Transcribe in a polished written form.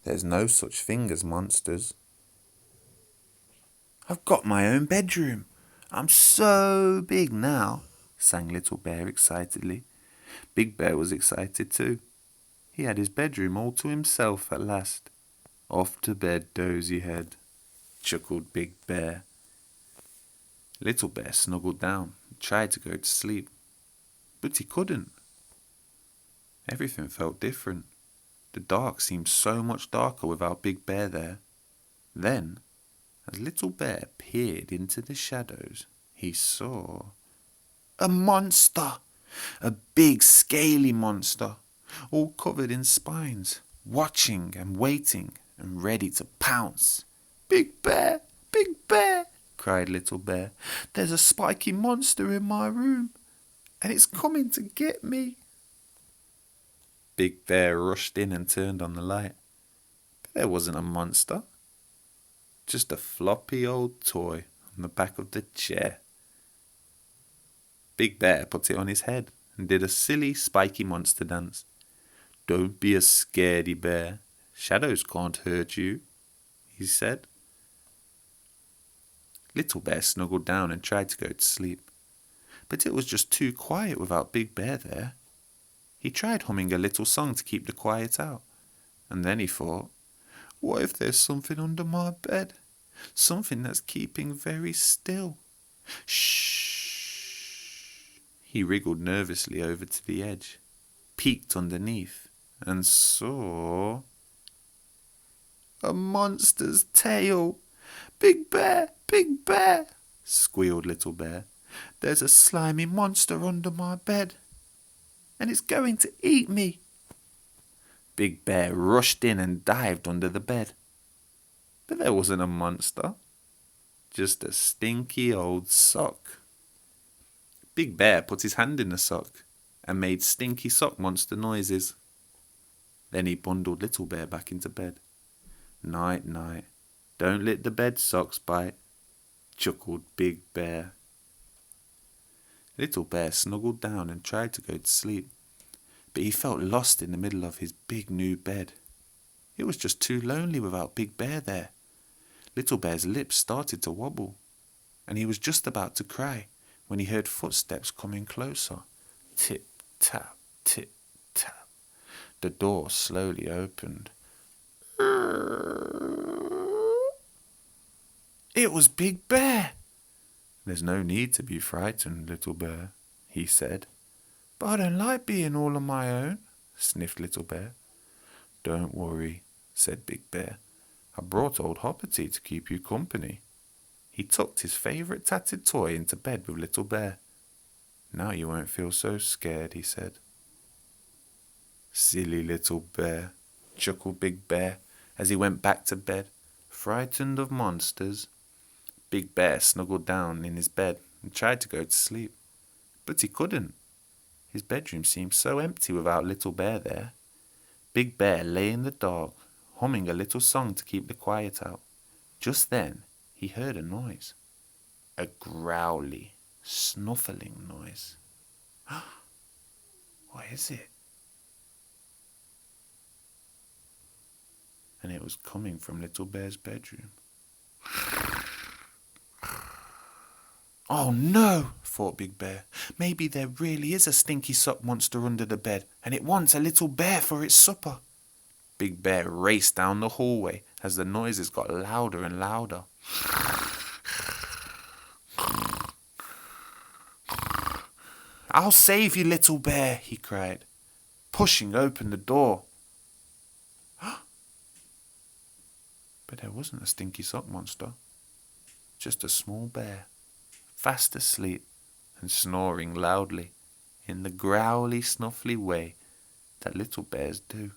There's no such thing as monsters. I've got my own bedroom. I'm so big now, sang Little Bear excitedly. Big Bear was excited too. He had his bedroom all to himself at last. Off to bed, dozy head, chuckled Big Bear. Little Bear snuggled down and tried to go to sleep, but he couldn't. Everything felt different. The dark seemed so much darker without Big Bear there. Then, as Little Bear peered into the shadows, he saw a monster, a big scaly monster, all covered in spines, watching and waiting and ready to pounce. Big Bear, Big Bear, cried Little Bear. There's a spiky monster in my room, and it's coming to get me. Big Bear rushed in and turned on the light. But there wasn't a monster, just a floppy old toy on the back of the chair. Big Bear put it on his head and did a silly spiky monster dance. Don't be a scaredy bear. Shadows can't hurt you, he said. Little Bear snuggled down and tried to go to sleep, but it was just too quiet without Big Bear there. He tried humming a little song to keep the quiet out, and then he thought, what if there's something under my bed? Something that's keeping very still. Shh! He wriggled nervously over to the edge, peeked underneath, and saw a monster's tail. Big Bear, Big Bear, squealed Little Bear. There's a slimy monster under my bed, and it's going to eat me. Big Bear rushed in and dived under the bed. But there wasn't a monster, just a stinky old sock. Big Bear put his hand in the sock and made stinky sock monster noises. Then he bundled Little Bear back into bed. Night, night. Don't let the bed socks bite, chuckled Big Bear. Little Bear snuggled down and tried to go to sleep, but he felt lost in the middle of his big new bed. It was just too lonely without Big Bear there. Little Bear's lips started to wobble, and he was just about to cry when he heard footsteps coming closer. Tip, tap, tip, tap. The door slowly opened. It was Big Bear. There's no need to be frightened, Little Bear, he said. But I don't like being all on my own, sniffed Little Bear. Don't worry, said Big Bear. I brought old Hoppity to keep you company. He tucked his favourite tattered toy into bed with Little Bear. Now you won't feel so scared, he said. Silly Little Bear, chuckled Big Bear as he went back to bed, frightened of monsters. Big Bear snuggled down in his bed and tried to go to sleep, but he couldn't. His bedroom seemed so empty without Little Bear there. Big Bear lay in the dark, humming a little song to keep the quiet out. Just then, he heard a noise. A growly, snuffling noise. What is it? And it was coming from Little Bear's bedroom. Oh no, thought Big Bear. Maybe there really is a stinky sock monster under the bed, and it wants a little bear for its supper. Big Bear raced down the hallway as the noises got louder and louder. I'll save you, Little Bear, he cried, pushing open the door. But there wasn't a stinky sock monster, just a small bear, fast asleep and snoring loudly in the growly, snuffly way that little bears do.